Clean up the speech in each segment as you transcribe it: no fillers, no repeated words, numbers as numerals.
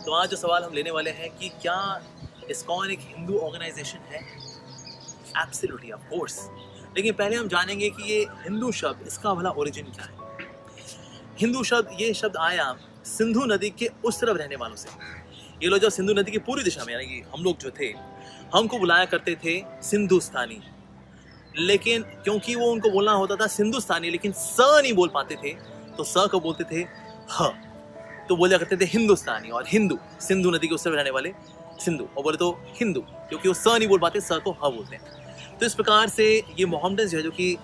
तो आज जो सवाल हम लेने वाले हैं कि क्या इस्कॉन एक हिंदू ऑर्गेनाइजेशन है? Absolutely, of course. लेकिन पहले हम जानेंगे कि ये हिंदू शब्द, इसका भला ओरिजिन क्या है। हिंदू शब्द, ये शब्द आया सिंधु नदी के उस तरफ रहने वालों से। ये लोग जो सिंधु नदी की पूरी दिशा में, यानी कि हम लोग जो थे, हमको बुलाया करते थे सिंधुस्तानी। लेकिन क्योंकि वो उनको बोलना होता था सिंधुस्तानी, लेकिन स नहीं बोल पाते थे, तो स को बोलते थे ह, तो बोला करते थे हिंदुस्तानी। और हिंदू, सिंधु नदी के उस तरफ रहने वाले सिंधु, और बोले तो हिंदू, क्योंकि वो स नहीं बोल पाते, स को ह बोलते हैं। तो इस प्रकार से ये मोहम्मदन जो है, जो कि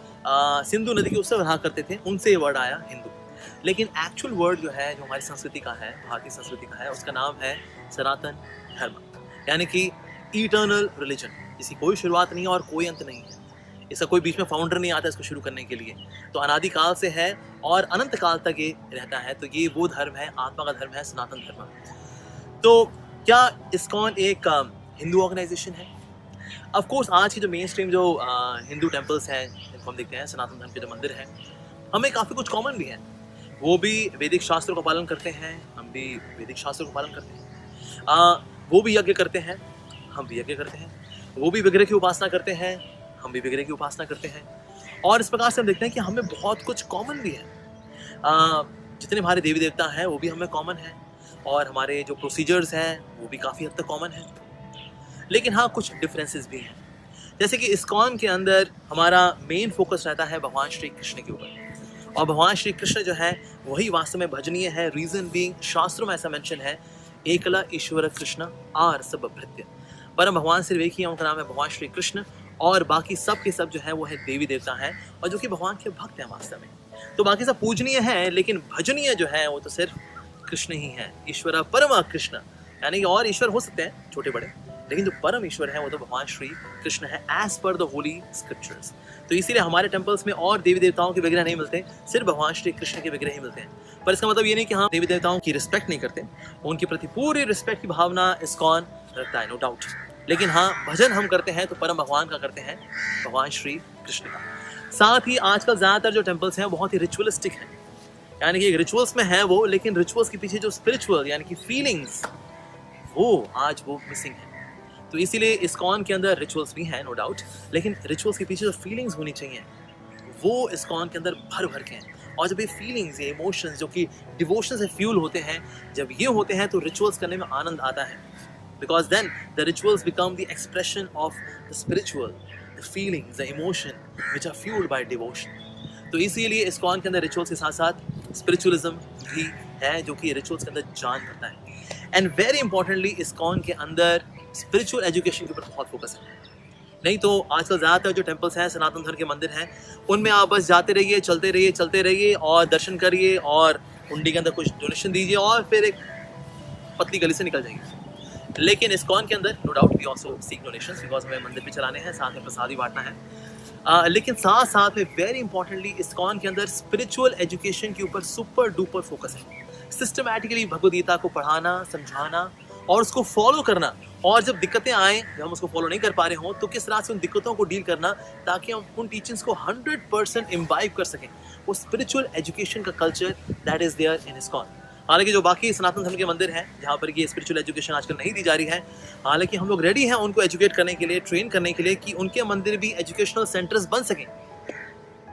सिंधु नदी के उस तरफ रहा करते थे, उनसे ये वर्ड आया हिंदू। लेकिन एक्चुअल वर्ड जो है, जो हमारी संस्कृति का है, भारतीय संस्कृति का है, उसका नाम है सनातन धर्म, यानी कि इटर्नल रिलीजन, जिसकी कोई शुरुआत नहीं है और कोई अंत नहीं है। इसका कोई बीच में फाउंडर नहीं आता इसको शुरू करने के लिए, तो अनादि काल से है और अनंत काल तक ये रहता है। तो ये वो धर्म है, आत्मा का धर्म है, सनातन धर्म। तो क्या इस्कॉन एक हिंदू ऑर्गेनाइजेशन है? ऑफ कोर्स आज की जो मेन स्ट्रीम जो हिंदू टेम्पल्स हैं, जिनको हम देखते हैं, सनातन धर्म के जो मंदिर हैं, हमें काफ़ी कुछ कॉमन भी है। वो भी वैदिक शास्त्रों का पालन करते हैं, हम भी वैदिक शास्त्रों का पालन करते हैं। वो भी यज्ञ करते हैं, हम भी यज्ञ करते हैं। वो भी विग्रह की उपासना करते हैं, हम भी विग्रह की उपासना करते हैं। और इस प्रकार से हम देखते हैं कि हमें बहुत कुछ कॉमन भी है। जितने हमारे देवी देवता हैं वो भी हमें कॉमन है, और हमारे जो प्रोसीजर्स हैं वो भी काफ़ी हद तक कॉमन है। लेकिन हाँ, कुछ डिफरेंसेस भी हैं। जैसे कि इस्कॉन के अंदर हमारा मेन फोकस रहता है भगवान श्री कृष्ण के ऊपर, और भगवान श्री कृष्ण जो है वही वास्तव में भजनीय है। रीजन बीइंग, शास्त्रों में ऐसा मेंशन है, एकला ईश्वर कृष्ण आर सब भृत्य। परम भगवान सिर्फ एक ही है, उनका नाम है भगवान श्री कृष्ण, और बाकी सब के सब जो है वो है देवी देवता हैं, और जो कि भगवान के भक्त हैं वास्तव में। तो बाकी सब पूजनीय है, लेकिन भजनीय जो है वो तो सिर्फ कृष्ण ही है। ईश्वर परम कृष्ण, यानी कि और ईश्वर हो सकते हैं छोटे बड़े, लेकिन जो परम ईश्वर है वो तो भगवान श्री कृष्ण है, as per the Holi scriptures. तो इसीलिए हमारे टेम्पल्स में और देवी देवताओं के विग्रह नहीं मिलते, सिर्फ भगवान श्री कृष्ण के विग्रह ही मिलते हैं। पर इसका मतलब ये नहीं कि हम देवी देवताओं की रिस्पेक्ट नहीं करते, उनके प्रति पूरी रिस्पेक्ट की भावना इस्कॉन रखता है, नो डाउट। लेकिन हाँ, भजन हम करते हैं तो परम भगवान का करते हैं, भगवान श्री कृष्ण का। साथ ही आजकल ज़्यादातर जो टेम्पल्स हैं बहुत ही रिचुअलिस्टिक हैं, यानी कि रिचुअल्स में है वो, लेकिन रिचुअल्स के पीछे जो स्पिरिचुअल यानी कि फीलिंग्स, वो आज वो मिसिंग है। तो इसीलिए इस्कॉन के अंदर रिचुअल्स भी हैं, नो डाउट, लेकिन रिचुअल्स के पीछे जो फीलिंग्स होनी चाहिए वो इस्कॉन के अंदर भर भर के हैं। और जब ये फीलिंग्स, ये इमोशंस जो कि डिवोशन से फ्यूल होते हैं, जब ये होते हैं तो रिचुअल्स करने में आनंद आता है। Because then the rituals become the expression of the spiritual, the feelings, the emotion which are fueled by devotion. तो इसीलिए इस्कॉन के अंदर रिचुअल्स के साथ साथ स्पिरिचुअलिज्म भी है, जो कि रिचुअल्स के अंदर जान करता है। एंड वेरी इंपॉर्टेंटली, इस्कॉन के अंदर स्पिरिचुअल एजुकेशन के ऊपर बहुत फोकस है। नहीं तो आजकल ज़्यादातर जो टेम्पल्स हैं, सनातन धर्म के मंदिर हैं, उनमें आप बस जाते रहिए, चलते रहिए और दर्शन करिए, और हुंडी के अंदर कुछ डोनेशन दीजिए, और फिर एक पतली गली से निकल जाइए। लेकिन इस्कॉन के अंदर no doubt we also seek donations, because हमें मंदिर भी चलाने हैं, साथ में प्रसाद भी बांटना है। लेकिन साथ साथ में वेरी इंपॉर्टेंटली इस्कॉन के अंदर स्पिरिचुअल एजुकेशन के ऊपर सुपर डुपर फोकस है। सिस्टमैटिकली भगवद गीता को पढ़ाना, समझाना और उसको फॉलो करना, और जब दिक्कतें आए, जब हम उसको फॉलो नहीं कर पा रहे हों, तो किस तरह से उन दिक्कतों को डील करना, ताकि हम उन टीचिंग्स को 100% इम्बाइब कर सकें। वो स्पिरिचुअल एजुकेशन का culture that is there in ISKCON. हालांकि जो बाकी सनातन धर्म के मंदिर हैं, जहाँ पर ये स्पिरिचुअल एजुकेशन आजकल नहीं दी जा रही है, हालांकि हम लोग रेडी हैं उनको एजुकेट करने के लिए, ट्रेन करने के लिए, कि उनके मंदिर भी एजुकेशनल सेंटर्स बन सकें।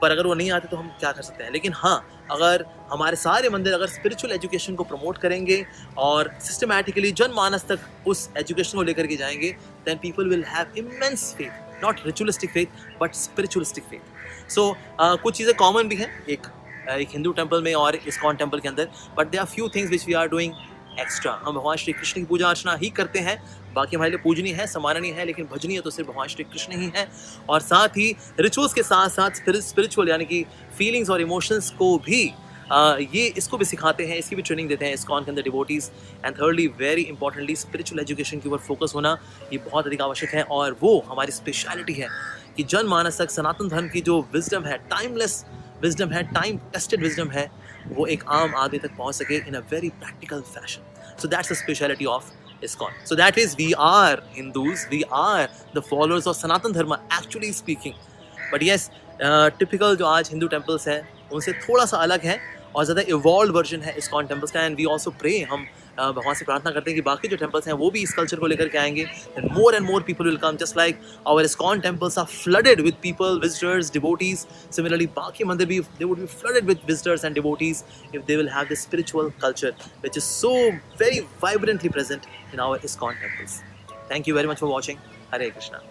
पर अगर वो नहीं आते तो हम क्या कर सकते हैं। लेकिन हाँ, अगर हमारे सारे मंदिर अगर स्पिरिचुअल एजुकेशन को प्रमोट करेंगे और सिस्टमैटिकली जनमानस तक उस एजुकेशन को लेकर के जाएंगे, then people will have immense faith, not ritualistic faith but spiritualistic faith. So कुछ चीज़ें कॉमन भी हैं एक हिंदू टेम्पल में और इस्कॉन टेम्पल के अंदर, but they are few things which we are doing extra. हम भगवान श्री कृष्ण की पूजा अर्चना ही करते हैं, बाकी हमारे लिए पूजनीय है, सम्माननीय है, लेकिन भजनीय तो सिर्फ भगवान श्री कृष्ण ही है। और साथ ही रिचुअल्स के साथ साथ स्पिरिचुअल यानी कि फीलिंग्स और इमोशंस को भी ये इसको भी सिखाते हैं, इसकी भी ट्रेनिंग देते हैं इस्कॉन के अंदर devotees. And thirdly, very importantly, spiritual education के ऊपर फोकस होना ये बहुत अधिक आवश्यक है, और वो हमारी स्पेशलिटी है कि जनमानस तक सनातन धर्म की जो विजडम है, टाइमलेस विजडम है, टाइम टेस्टेड विजडम है, वो एक आम आदमी तक पहुंच सके in a very practical fashion. So that's the speciality of ISKCON. So that is, we are Hindus, we are the followers of Sanatan Dharma, actually speaking. But yes, typical जो आज हिंदू टेम्पल्स हैं उनसे थोड़ा सा अलग है, और ज़्यादा इवॉल्व वर्जन है ISKCON टेम्पल्स का। एंड वी ऑल्सो प्रे, हम भगवान से प्रार्थना करते हैं कि बाकी जो टेम्पल्स हैं वो भी इस कल्चर को लेकर के आएंगे, and more and more people will come, just like our ISKCON temples are flooded with people, visitors, devotees. Similarly बाकी मंदिर भी, they would be flooded with visitors and devotees if they will have this spiritual culture which is so very vibrantly present in our ISKCON temples. Thank you very much for watching. Hare Krishna.